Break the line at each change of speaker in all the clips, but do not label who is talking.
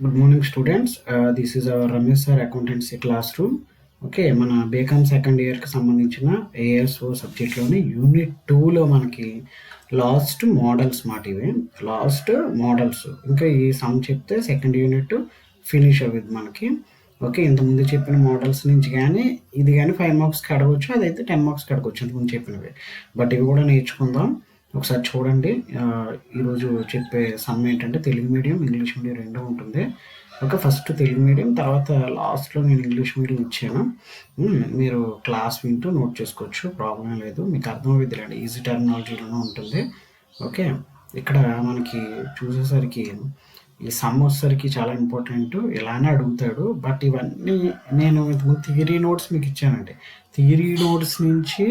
Good morning students. This is our Ramesh sir accountancy class room. Okay, మన BCom second ఇయర్కి సంబంధించిన ASO సబ్జెక్ట్లోని unit 2లో మనకి లాస్ట్ మోడల్స్ మాట ఇవి లాస్ట్ మోడల్స్. ఇంకా ఈ సమ్ చెప్తే సెకండ్ యూనిట్ ఫినిష్ అవ్వదు మనకి. ఓకే, ఇంతకుముందు చెప్పిన మోడల్స్ నుంచి కానీ ఇది కానీ 5 మార్క్స్కి అడగవచ్చు, అదైతే 10 మార్క్స్కి అడగవచ్చు ఇంతకుముందు చెప్పినవి. బట్ ఇవి కూడా నేర్చుకుందాం. ఒకసారి చూడండి. ఈరోజు చెప్పే సమ్ ఏంటంటే తెలుగు మీడియం ఇంగ్లీష్ మీడియం రెండూ ఉంటుంది. ఓకే, ఫస్ట్ తెలుగు మీడియం, తర్వాత లాస్ట్లో నేను ఇంగ్లీష్ మీడియం ఇచ్చాను. మీరు క్లాస్ వింటూ నోట్ చేసుకోవచ్చు, ప్రాబ్లం లేదు, మీకు అర్థమవుద్ది అండి, ఈజీ టెర్మినాలజీలోనే ఉంటుంది. ఓకే, ఇక్కడ మనకి చూసేసరికి ఈ సమ్ వచ్చేసరికి చాలా ఇంపార్టెంట్, ఇలానే అడుగుతాడు. బట్ ఇవన్నీ నేను ఇంతకుముందు థియరీ నోట్స్ మీకు ఇచ్చానండి. థియరీ నోట్స్ నుంచి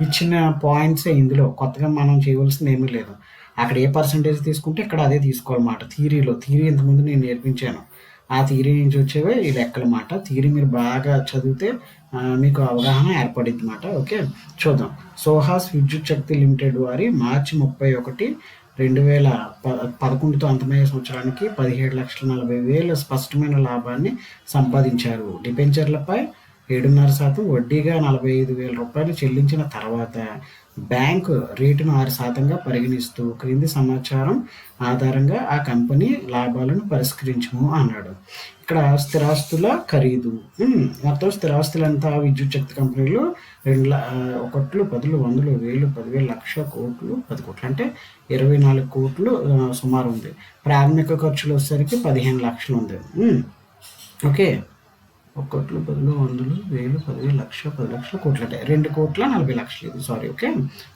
ఇచ్చిన పాయింట్సే ఇందులో, కొత్తగా మనం చేయవలసింది ఏమీ లేదు. అక్కడ ఏ పర్సంటేజ్ తీసుకుంటే ఇక్కడ అదే తీసుకోవాలన్నమాట. థియరీ ఇంతకుముందు నేను నేర్పించాను, ఆ థియరీ నుంచి వచ్చేవే ఈ లెక్కలమాట. థియరీ మీరు బాగా చదివితే మీకు అవగాహన ఏర్పడిద్ది అన్నమాట. ఓకే, చూద్దాం. సోహాస్ విద్యుత్ శక్తి లిమిటెడ్ వారి మార్చి 31, 2011తో అంతమయ్యే సంవత్సరానికి 17,40,000 స్పష్టమైన లాభాన్ని సంపాదించారు. డిబెంచర్లపై 7.5% వడ్డీగా 45,000 రూపాయలు చెల్లించిన తర్వాత బ్యాంకు రేటును 6%గా పరిగణిస్తూ క్రింది సమాచారం ఆధారంగా ఆ కంపెనీ లాభాలను పరిష్కరించుము అన్నాడు. ఇక్కడ స్థిరాస్తుల ఖరీదు, మొత్తం స్థిరాస్తులు ఎంత విద్యుత్ శక్తి కంపెనీలు 2 10 100 1000 10,000 లక్ష కోట్లు 10 కోట్లు అంటే 24 కోట్లు సుమారు ఉంది. ప్రాథమిక ఖర్చులు వచ్చేసరికి 15 లక్షలు ఉంది. ఓకే, 1 10 100 1000 10,000 లక్ష 10 లక్షల కోట్లు అంటే 2,40,00,000 ఇది. Sorry, okay,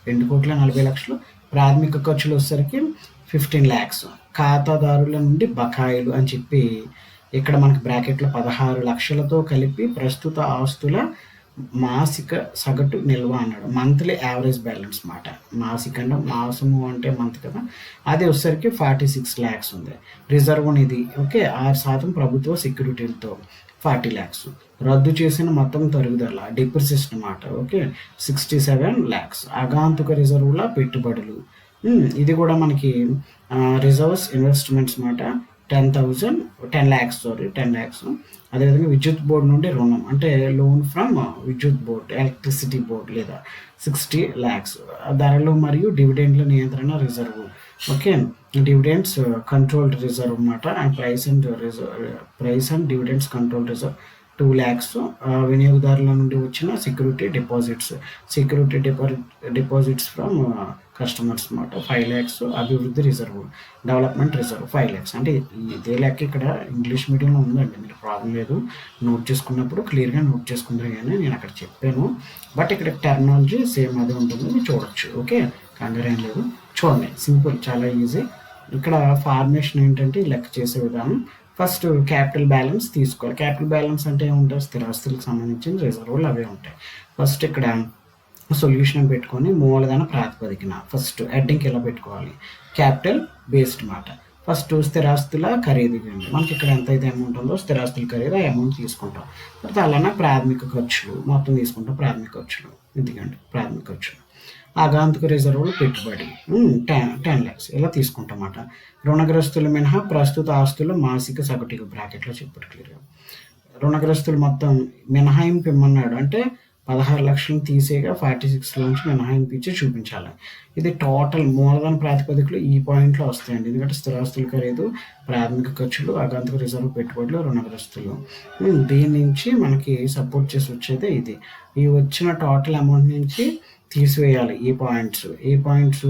2,40,00,000. ప్రాథమిక ఖర్చులు వచ్చేసరికి 15 lakhs. ఖాతాదారుల నుండి బకాయిలు అని చెప్పి ఇక్కడ మనకి బ్రాకెట్లో 16 లక్షలతో కలిపి ప్రస్తుత ఆస్తుల మాసిక సగటు నిల్వ అన్నాడు. మంత్లీ యావరేజ్ బ్యాలెన్స్ మాట. మాసిక అంటే మాసము అంటే మంత్ కదా, అది వచ్చేసరికి 46 lakhs ఉంది. రిజర్వ్ నిధి, ఓకే, 6% ప్రభుత్వ సెక్యూరిటీలతో 40 lakhs. రద్దు చేసిన మొత్తం తరుగుదల డిప్రిసియేషన్ అన్నమాట. Okay, 67 lakhs. అగాంతుక రిజర్వుల పెట్టుబడులు, ఇది కూడా మనకి రిజర్వ్స్ ఇన్వెస్ట్మెంట్స్ మాట. 10 lakhs. అదేవిధంగా విద్యుత్ బోర్డు నుండి రుణం అంటే లోన్ ఫ్రమ్ విద్యుత్ బోర్డు, ఎలక్ట్రిసిటీ బోర్డు లేదా 60 lakhs. ధరలు మరియు డివిడెండ్ల నియంత్రణ reserve, okay, dividends control reserve అన్నమాట. And price and dividends control reserve 2 lakhs. వినియోగదారుల నుండి వచ్చిన సెక్యూరిటీ డిపాజిట్స్ ఫ్రమ్ కస్టమర్స్ అన్నమాట 5 lakhs. అభివృద్ధి రిజర్వ్, డెవలప్మెంట్ రిజర్వ్ 5 lakhs. అంటే ఇదే లెక్క ఇక్కడ ఇంగ్లీష్ మీడియంలో ఉందండి, మీరు ప్రాబ్లం లేదు, నోట్ చేసుకున్నప్పుడు క్లియర్గా నోట్ చేసుకుంటారు. కానీ నేను అక్కడ చెప్పాను, బట్ ఇక్కడ టెర్మినాలజీ సేమ్ అదే ఉంటుంది, మీరు చూడొచ్చు. ఓకే, కంగారు ఏం లేదు, చూడండి, సింపుల్, చాలా ఈజీ. ఇక్కడ ఫార్మేషన్ ఏంటంటే లెక్క చేసే విధానం. ఫస్ట్ క్యాపిటల్ బ్యాలెన్స్ తీసుకోవాలి. క్యాపిటల్ బ్యాలెన్స్ అంటే ఏముంటుంది, స్థిరాస్తులకు సంబంధించిన రిజర్వులు అవే ఉంటాయి. ఫస్ట్ ఇక్కడ సొల్యూషన్ పెట్టుకొని మూలధన ప్రాతిపదికన ఫస్ట్ హెడ్డింగ్కి ఎలా పెట్టుకోవాలి, క్యాపిటల్ బేస్డ్ మాట. ఫస్ట్ స్థిరాస్తుల ఖరీదు, మనకి ఇక్కడ ఎంత అయితే అమౌంట్ ఉందో స్థిరాస్తుల ఖరీదు ఆ అమౌంట్ తీసుకుంటాం. తర్వాత అలానే ప్రాథమిక ఖర్చులు మొత్తం తీసుకుంటాం. ప్రాథమిక ఖర్చులు ఎందుకంటే ప్రాథమిక ఖర్చులు. ఆగాంతుక రిజర్వులు పెట్టుబడి 10 lakhs ఇలా తీసుకుంటామన్నమాట. రుణగ్రస్తులు మినహా ప్రస్తుత ఆస్తులు మాసిక సగటు బ్రాకెట్లో చెప్పాడు క్లియర్గా. రుణగ్రస్తులు మొత్తం మినహాయింపు ఇమ్మన్నాడు, అంటే 16 లక్షలను తీసేగా 46లోంచి మినహాయింపు ఇచ్చి చూపించాలి. ఇది టోటల్ మూలధన ప్రాతిపదికలు ఈ పాయింట్లో వస్తాయండి, ఎందుకంటే స్థిరాస్తుల ఖరీదు, ప్రాథమిక ఖర్చులు, ఆగంతుక రిజర్వ్ పెట్టుబడులు, రుణగ్రస్తులు. దీని నుంచి మనకి సపోర్ట్ చేసి వచ్చేదే ఇది. ఈ వచ్చిన టోటల్ అమౌంట్ నుంచి తీసివేయాలి ఈ పాయింట్స్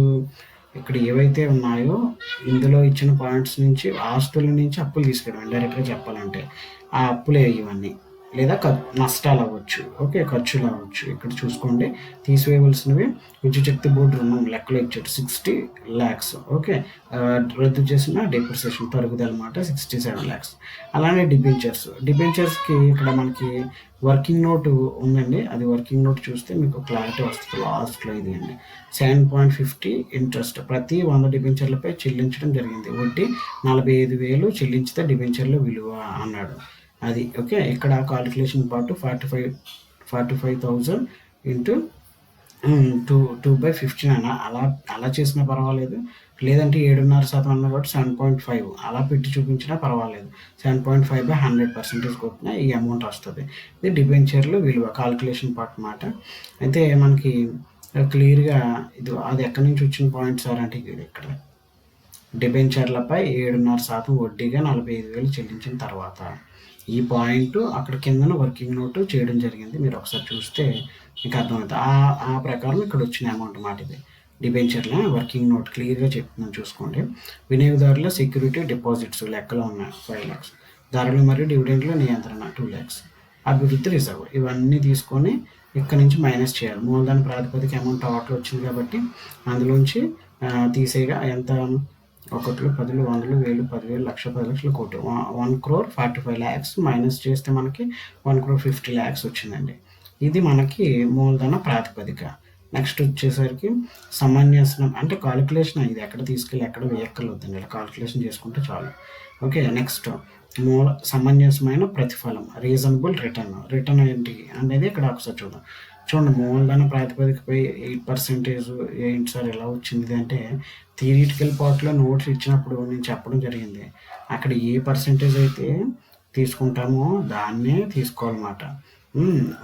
ఇక్కడ ఏవైతే ఉన్నాయో ఇందులో ఇచ్చిన పాయింట్స్ నుంచి ఆస్తుల నుంచి అప్పులు తీసుకెళ్ళడం, డైరెక్ట్గా చెప్పాలంటే ఆ అప్పులే ఇవన్నీ, లేదా నష్టాలు అవ్వచ్చు, ఓకే, ఖర్చులు అవ్వచ్చు. ఇక్కడ చూసుకోండి, తీసివేయవలసినవి విద్యుత్ శక్తి బోర్డు రుణం లెక్కలో ఇచ్చాడు 60 lakhs. ఓకే, రద్దు చేసిన డిప్రిసియేషన్ తరుగుదల మాట 67 lakhs. అలానే డిబెంచర్స్కి ఇక్కడ మనకి వర్కింగ్ నోట్ ఉందండి, అది వర్కింగ్ నోట్ చూస్తే మీకు క్లారిటీ వస్తుంది. లాస్ట్లో ఇది అండి 7.50 ఇంట్రెస్ట్ ప్రతి 100 డిబెంచర్లపై చెల్లించడం జరిగింది. వడ్డీ 45,000 చెల్లించితే డిబెంచర్ల విలువ అన్నాడు. అది ఓకే, ఇక్కడ కాలిక్యులేషన్ పార్ట్ 45,000 ఇంటూ 2/15 అలా అలా అలా చేసినా పర్వాలేదు. లేదంటే 7.5% అన్నా కూడా 7.5 అలా పెట్టి చూపించినా పర్వాలేదు. 7.5/100% కొట్టినా ఈ అమౌంట్ వస్తది. ఇది డిబెంచర్‌లు విలువ కాలిక్యులేషన్ పార్ట్ మాట. అయితే మనకి క్లియర్‌గా ఇది అది ఎక్కడి నుంచి వచ్చిన పాయింట్ సార్ అంటే ఇది ఇక్కడ. డిబెంచర్లపై 7.5% వడ్డీగా 45,000 చెల్లించిన తర్వాత ఈ పాయింట్ అక్కడ కిందన వర్కింగ్ నోటు చేయడం జరిగింది. మీరు ఒకసారి చూస్తే మీకు అర్థమవుతుంది. ఆ ప్రకారం ఇక్కడ వచ్చిన అమౌంట్ మాట ఇది. డిబెంచర్ల వర్కింగ్ నోట్ క్లియర్గా చెప్తున్నాను చూసుకోండి. వినియోగదారుల సెక్యూరిటీ డిపాజిట్స్ లెక్కలో ఉన్నాయి 5 lakhs. ధరలు మరియు డివిడెండ్ల నియంత్రణ 2 lakhs. అభివృద్ధి రిజర్వ్ ఇవన్నీ తీసుకొని ఇక్కడ నుంచి మైనస్ చేయాలి. మూలధన ప్రాతిపదిక అమౌంట్ టోటల్ వచ్చింది కాబట్టి అందులోంచి తీసేయగా ఎంత 1, 10, 100, 1000, 10,000, లక్ష, 10 లక్షల, కోటి 1,45 lakhs మైనస్ చేస్తే మనకి 1,50 lakhs వచ్చిందండి. ఇది మనకి మూలధన ప్రాతిపదిక. నెక్స్ట్ వచ్చేసరికి సమంజసం అంటే కాలిక్యులేషన్ ఇది ఎక్కడ తీసుకెళ్ళి ఎక్కడ వేయక్కర్లేదండి. ఇలా కాలిక్యులేషన్ చేసుకుంటే చాలు. ఓకే, నెక్స్ట్ సమంజసమైన ప్రతిఫలం రీజనబుల్ రిటర్న్ ఏంటి అనేది ఇక్కడ ఒకసారి చూద్దాం. చూడండి, మూలధన ప్రాతిపదికపై 8% ఏంటి సార్ ఎలా వచ్చింది అంటే థియరిటికల్ పార్ట్లో నోట్స్ ఇచ్చినప్పుడు నేను చెప్పడం జరిగింది. అక్కడ ఏ పర్సెంటేజ్ అయితే తీసుకుంటామో దాన్నే తీసుకోవాలన్నమాట.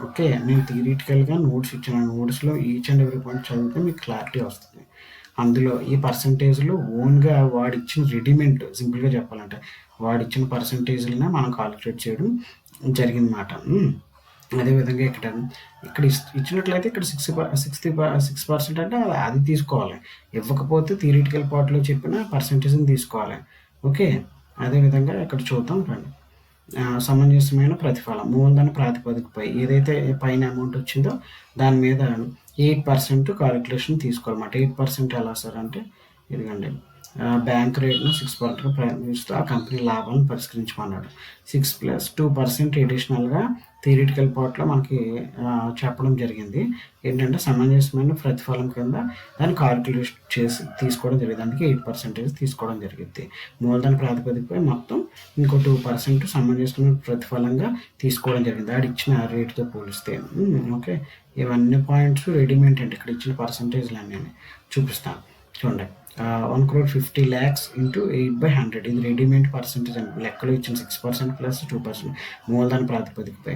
ఓకే, నేను థియరిటికల్గా నోట్స్ ఇచ్చిన నోట్స్లో ఈచ్ అండ్ ఎవ్రీ పాయింట్ చదివితే మీకు క్లారిటీ వస్తుంది. అందులో ఈ పర్సంటేజ్లో ఓన్గా వాడిచ్చిన రెడీమేడ్ సింపుల్గా చెప్పాలంటే వాడిచ్చిన పర్సంటేజ్లనే మనం కాలిక్యులేట్ చేయడం జరిగిందన్నమాట. అదేవిధంగా ఇక్కడ ఇచ్చినట్లయితే ఇక్కడ 6% అంటే అది తీసుకోవాలి. ఇవ్వకపోతే థియరిటికల్ పార్ట్లో చెప్పిన పర్సంటేజ్ని తీసుకోవాలి. ఓకే, అదేవిధంగా ఇక్కడ చూద్దాం రండి. సమంజసమైన ప్రతిఫలం మూలధన ప్రాతిపదికపై ఏదైతే పైన అమౌంట్ వచ్చిందో దాని మీద 8% కాలిక్యులేషన్ తీసుకోవాలన్నమాట. 8% ఎలా సార్ అంటే ఇదిగండి, బ్యాంక్ రేట్ను 6% ప్రారంభిస్తూ ఆ కంపెనీ లాభాలను పరిష్కరించమన్నాడు. 6+2% ఎడిషనల్గా థియరిటికల్ పార్ట్లో మనకి చెప్పడం జరిగింది. ఏంటంటే సమంజసమైన ప్రతిఫలం కింద దాన్ని కాలిక్యులేట్ చేసి తీసుకోవడం జరిగింది. అందుకే 8% తీసుకోవడం జరిగింది. మూలధన ప్రాతిపదికపై మొత్తం ఇంకో 2% సమంజసమైన ప్రతిఫలంగా తీసుకోవడం జరిగింది ఆడు ఇచ్చిన రేటుతో పోలిస్తే. ఓకే, ఇవన్నీ పాయింట్స్ రెడీమేడ్ అండి. ఇక్కడ ఇచ్చిన పర్సంటేజ్లు అన్నీ చూపిస్తాను చూడండి. 1,50 lakhs ఇంటూ 8/100 ఇది రెడీమేడ్ పర్సంటేజ్ అండి. లెక్కలో ఇచ్చిన 6% ప్లస్ 2% మూలధన ప్రాతిపదికపై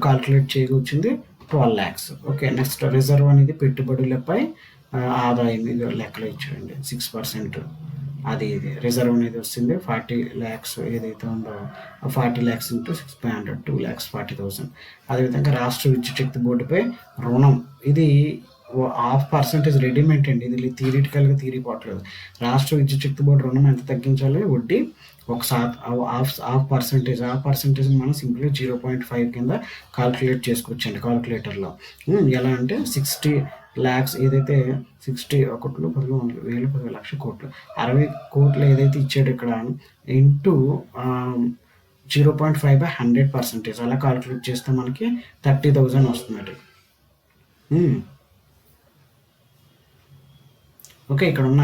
కాల్కులేట్ చేయవచ్చింది 12 lakhs. ఓకే, నెక్స్ట్ రిజర్వ్ అనేది పెట్టుబడులపై ఆదాయం ఇది లెక్కలో ఇచ్చాడండి 6%. అది ఇది రిజర్వ్ అనేది వస్తుంది 40 lakhs ఏదైతే ఉందో 40 lakhs ఇంటూ 6/100 2,40,000. అదేవిధంగా రాష్ట్ర విద్యుత్ శక్తి బోర్డుపై రుణం ఇది 0.5% రెడీమేడ్ అండి. ఇది థియరిటికల్గా థియరీ పోవట్లేదు. రాష్ట్ర విద్యుత్ శక్తి బోర్డు రుణం ఎంత తగ్గించాలి వడ్డీ 1/2% మనం సింపుల్గా 0.5 కింద కాల్కులేట్ చేసుకోవచ్చండి కాల్కులేటర్లో. ఎలా అంటే 60 lakhs ఏదైతే 60 1 10 1,000 10 లక్ష కోట్లు 60 కోట్లు ఏదైతే ఇచ్చాడు ఇక్కడ ఇంటూ 0.5/100% అలా కాల్కులేట్ చేస్తే మనకి 30,000 వస్తుంది. ఓకే, ఇక్కడ ఉన్న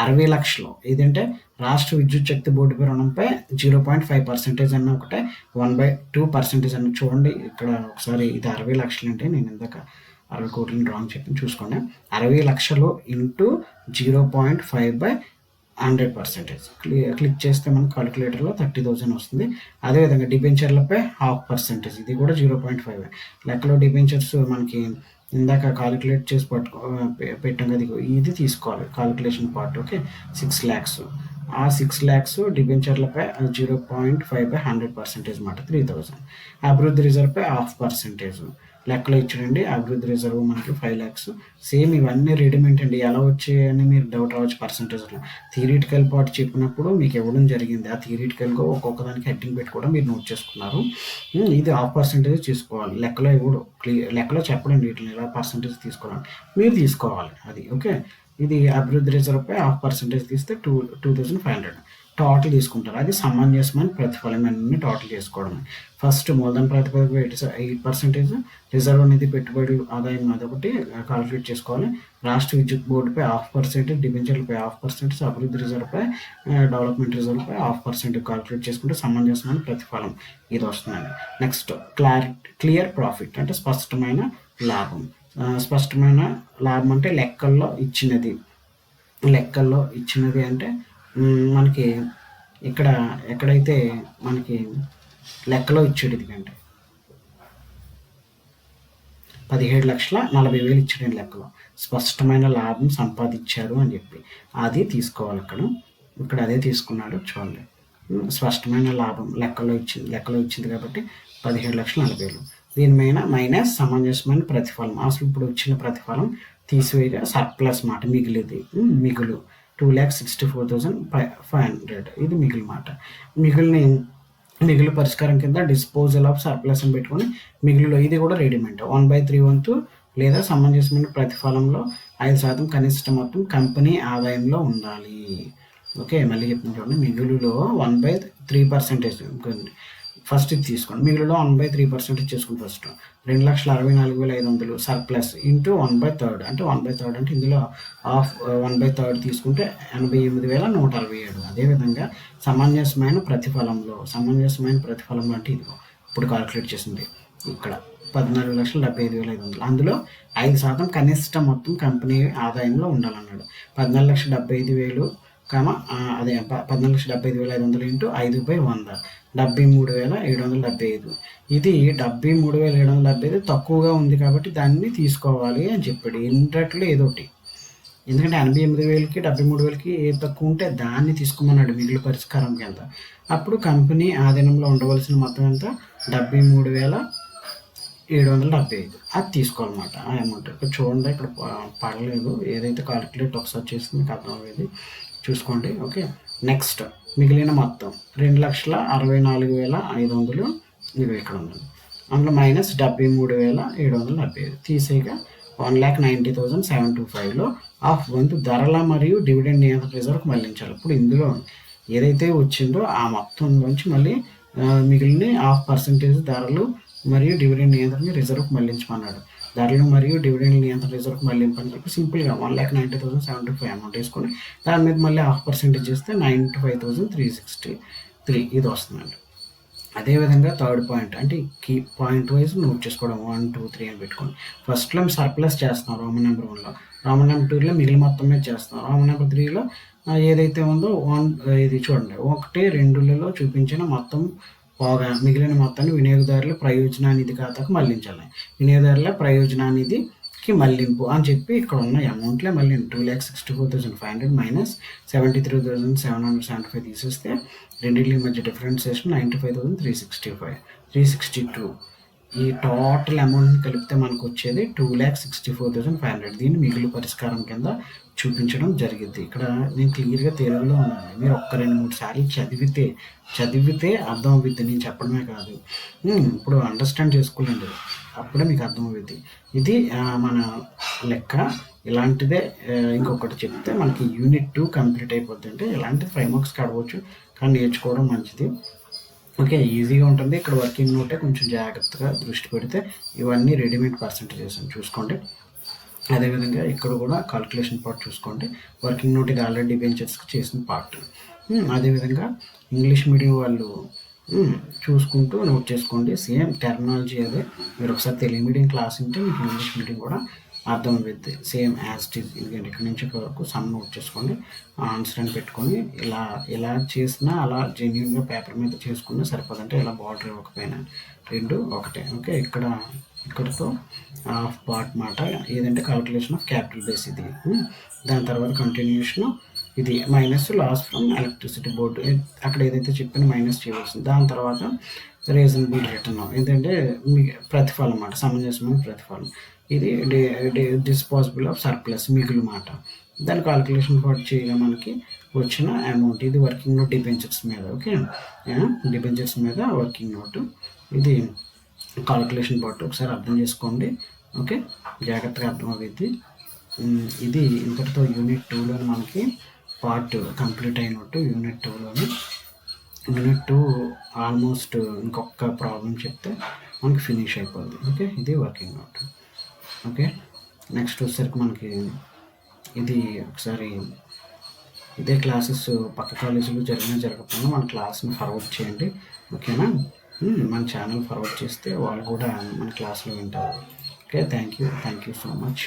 60 లక్షలు ఏదంటే రాష్ట్ర విద్యుత్ శక్తి బోర్డుపై రుణంపై 0.5% అన్న ఒకటే 1/2% అన్న చూడండి. ఇక్కడ ఒకసారి ఇది 60 లక్షలు అంటే నేను ఇందాక 60 కోట్లని రాంగ్ చెప్పి చూసుకోండి. 60 లక్షలు ఇంటూ 0.5/100% క్లిక్ చేస్తే మనకు కాలిక్యులేటర్లో 30,000 వస్తుంది. అదేవిధంగా డిబెంచర్లపై 0.5% ఇది కూడా 0.5 లెక్కలో డిబెంచర్స్ మనకి ఇందాక కాలిక్యులేట్ చేసి పెట్టాం కదా, ఇది తీసుకోవాలి కాలిక్యులేషన్ పార్ట్. ఓకే, 6 lakhs ఆ 6 lakhs డిబెంచర్లపై 0.5/100% మాట 3,000. అభివృద్ధి రిజర్వ్పై 0.5% లెక్కలో ఇచ్చాడండి. అభివృద్ధి రిజర్వ్ మనకి 5 lakhs. సేమ్ ఇవన్నీ రెడీమేడ్ అండి. ఎలా వచ్చాయని మీరు డౌట్ రావచ్చు పర్సంటేజ్లో. థియరిటికల్ పార్ట్ చెప్పినప్పుడు మీకు ఇవ్వడం జరిగింది. ఆ థియరిటికల్గా ఒక్కొక్క దానికి హెడ్డింగ్ పెట్టి కూడా మీరు నోట్ చేసుకున్నారు. ఇది 0.5% తీసుకోవాలి. లెక్కలో ఇవ్వడు, లెక్కలో చెప్పడండి వీటిని ఇలా పర్సంటేజ్ తీసుకోవాలని మీరు తీసుకోవాలి అది. ఓకే, ఇది అభివృద్ధి రిజర్వ్పై 0.5% తీస్తే 2,500 టోటల్ తీసుకుంటారు. అది సమంజసమైన ప్రతిఫలం అన్ని టోటల్ చేసుకోవడం. ఫస్ట్ మూలధన ప్రాతిపదిక 8%, రిజర్వ్ అనేది పెట్టుబడి ఆదాయం అదొకటి కాల్కులేట్ చేసుకోవాలి. రాష్ట్ర విద్యుత్ బోర్డుపై 0.5%, డిబెంచర్లపై 0.5%, అభివృద్ధి రిజర్వ్పై డెవలప్మెంట్ రిజర్వ్పై 0.5% కాల్కులేట్ చేసుకుంటే సమంజసమైన ప్రతిఫలం ఇది వస్తుందండి. నెక్స్ట్ క్లియర్ ప్రాఫిట్ అంటే స్పష్టమైన లాభం. స్పష్టమైన లాభం అంటే లెక్కల్లో ఇచ్చినది అంటే మనకి ఇక్కడ ఎక్కడైతే మనకి లెక్కలో ఇచ్చాడు ఎందుకంటే 17,40,000 ఇచ్చాడు లెక్కలో స్పష్టమైన లాభం సంపాదించారు అని చెప్పి అది తీసుకోవాలి ఇక్కడ అదే తీసుకున్నాడు చూడండి. స్పష్టమైన లాభం లెక్కలో ఇచ్చింది కాబట్టి 17,40,000. దీని మీద మైనస్ సమంజసమైన ప్రతిఫలం. అసలు ఇప్పుడు వచ్చిన ప్రతిఫలం తీసివేయగా సర్ప్లస్ మాట మిగులు 2,64,500 ఇది మిగులు మాట. మిగులు పరిష్కారం కింద డిస్పోజల్ ఆఫ్ సర్ప్లస్ అని పెట్టుకొని మిగులులో ఇది కూడా రెడీమేడ్ 1/3 వంతు లేదా సమంజసమైన ప్రతిఫలంలో 5% కనిష్ట మొత్తం కంపెనీ ఆదాయంలో ఉండాలి. ఓకే, మళ్ళీ చెప్తున్నా చూడండి. మిగులులో 1/3% ఫస్ట్ ఇది తీసుకోండి. మిగులులో 1/3% చేసుకోండి. ఫస్ట్ 2,64,500 సర్ప్లస్ ఇంటూ 1/3 అంటే 1/3 అంటే ఇందులో 1/3 తీసుకుంటే 88,167. అదేవిధంగా సమంజసమైన ప్రతిఫలంలో అంటే ఇదిగో ఇప్పుడు కాలిక్యులేట్ చేసింది ఇక్కడ 14,75,500 అందులో 5% కనిష్ట మొత్తం కంపెనీ ఆదాయంలో ఉండాలన్నాడు. 14,75,000 అదే 14,75,500 ఇంటూ 5/100 73,775. ఇది 73,775 తక్కువగా ఉంది కాబట్టి దాన్ని తీసుకోవాలి అని చెప్పాడు. ఇంటర్లో ఏదోటి ఎందుకంటే 88,000కి 73,000కి ఏది తక్కువ ఉంటే దాన్ని తీసుకోమన్నాడు మిగులు పరిష్కారం కింద. అప్పుడు కంపెనీ ఆధీనంలో ఉండవలసిన మొత్తం ఎంత 73,775 అది తీసుకోవాలన్నమాట ఆ అమౌంట్. ఇక్కడ చూడండి, ఇక్కడ పడలేదు ఏదైతే కాలిక్యులేట్ ఒకసారి చేసి మీకు అర్థమయ్యేది చూసుకోండి. ఓకే, నెక్స్ట్ మిగిలిన మొత్తం 2,64,500 ఇది ఇక్కడ ఉంది. అందులో మైనస్ 73,775 తీసేయగా 1,90,725లో హాఫ్ వంతు ధరల మరియు డివిడెండ్ నియంత్రణ రిజర్వ్కి మళ్ళించాలి. ఇప్పుడు ఇందులో ఏదైతే వచ్చిందో ఆ మొత్తం నుంచి మళ్ళీ మిగిలిన 0.5% ధరలు మరియు డివిడెండ్ నియంత్రణ రిజర్వ్కి మళ్ళించమన్నాడు. ధరలు మరియు డివిడెండ్ నియంత్రణ రిజర్వ్కి మళ్ళింపని చెప్పి సింపుల్గా 1,90,725 అమౌంట్ వేసుకొని దాని మీద మళ్ళీ 0.5% చేస్తే 95,363 ఇది వస్తుందండి. అదేవిధంగా థర్డ్ పాయింట్ అంటే కీ పాయింట్ వైజ్ నోట్ చేసుకోవడం 1, 2, 3 అని పెట్టుకోండి. ఫస్ట్లో సర్ప్లస్ చేస్తున్నాం రోమన్ నెంబర్ 1లో, రోమన్ నెంబర్ 2లో మిగిలిన మొత్తం మీద చేస్తున్నాం, రోమన్ నెంబర్ 3లో ఏదైతే ఉందో ఇది చూడండి 1, 2లలో చూపించిన మొత్తం పోగా మిగిలిన మొత్తాన్ని వినియోగదారుల ప్రయోజనానిధి ఖాతాకు మళ్లించాలి. వినియోగదారుల ప్రయోజనానిధికి మళ్లింపు అని చెప్పి ఇక్కడ ఉన్న అమౌంట్లే మళ్ళీ 2,64,500 మైనస్ 73,775 తీసేస్తే రెండింటి మధ్య డిఫరెన్సియేషన్ 95,362. ఈ టోటల్ అమౌంట్ని కలిపితే మనకు వచ్చేది 2,64,500. దీన్ని మిగులు పరిష్కారం కింద చూపించడం జరిగింది. ఇక్కడ నేను క్లియర్గా తెలుగులో ఉన్నాను, మీరు ఒక్క 2-3 సార్లు చదివితే అర్థం అవుద్ది, నేను చెప్పడమే కాదు. ఇప్పుడు అండర్స్టాండ్ చేసుకోలేండి, అప్పుడే మీకు అర్థం అవుద్ది. ఇది మన లెక్క. ఇలాంటిదే ఇంకొకటి చెప్తే మనకి యూనిట్ 2 కంప్లీట్ అయిపోద్ది. అంటే ఇలాంటి ఫ్రేమ్వర్క్స్ అడవచ్చు, కానీ నేర్చుకోవడం మంచిది. ఓకే, ఈజీగా ఉంటుంది. ఇక్కడ వర్కింగ్ నోటే కొంచెం జాగ్రత్తగా దృష్టి పెడితే ఇవన్నీ రెడీమేడ్ పర్సంటేజెస్ అని చూసుకోండి. అదేవిధంగా ఇక్కడ కూడా కాల్కులేషన్ పార్ట్ చూసుకోండి. వర్కింగ్ నోట్ ఇది ఆల్రెడీ డిబెంచర్స్కి చేసిన పార్ట్. అదేవిధంగా ఇంగ్లీష్ మీడియం వాళ్ళు చూసుకుంటూ నోట్ చేసుకోండి. సేమ్ టెర్మినాలజీ అదే. మీరు ఒకసారి తెలుగు మీడియం క్లాస్ ఉంటే మీకు ఇంగ్లీష్ మీడియం కూడా అర్థమవుద్ది. Same as it is. ఎందుకంటే ఇక్కడ నుంచి వరకు సమ్ నోట్ చేసుకోండి, ఆన్సర్ అని పెట్టుకొని ఇలా చేసినా అలా జెన్యున్గా పేపర్ మీద చేసుకున్నా సరిపోదంటే ఇలా బార్డర్ ఇవ్వకపోయినా రెండు ఒకటే. ఓకే, ఇక్కడతో హాఫ్ పార్ట్ మాట ఏదంటే కాల్కులేషన్ ఆఫ్ క్యాపిటల్ బేస్ ఇది. దాని తర్వాత కంటిన్యూషన్ ఇది minus loss from electricity board, అక్కడ ఏదైతే చెప్పిన మైనస్ చేయవలసింది. దాని తర్వాత రీజనబుల్ రిటర్న్ ఏంటంటే ప్రతిఫలం అన్నమాట, సమంజసమైన ప్రతిఫలం. ఇది డిస్పోజబుల్ ఆఫ్ సర్ప్లస్ మిగులు మాట. దాని కాల్కులేషన్ పార్ట్ చేయగా మనకి వచ్చిన అమౌంట్. ఇది వర్కింగ్ నోట్ డిబెంచర్స్ మీద. ఓకే, డిబెంచర్స్ మీద వర్కింగ్ నోట్. ఇది కాల్కులేషన్ పార్ట్ ఒకసారి అర్థం చేసుకోండి. ఓకే, జాగ్రత్తగా అర్థం అవుతుంది. ఇది ఇంతటితో యూనిట్ 2లో మనకి పార్ట్ కంప్లీట్ అయినట్టు. యూనిట్ 2 ఆల్మోస్ట్ ఇంకొక ప్రాబ్లం చెప్తే మనకి ఫినిష్ అయిపోద్ది. ఓకే, ఇది వర్కింగ్ నోట్. ఓకే, నెక్స్ట్ వచ్చేసరికి మనకి ఇది ఒకసారి ఇదే క్లాసెస్ పక్క కాలేజీలో జరగకపోయినా మన క్లాస్ని ఫార్వర్డ్ చేయండి. ఓకేనా, మన ఛానల్ ఫార్వర్డ్ చేస్తే వాళ్ళు కూడా మన క్లాస్లో వింటారు. Okay, thank you so much.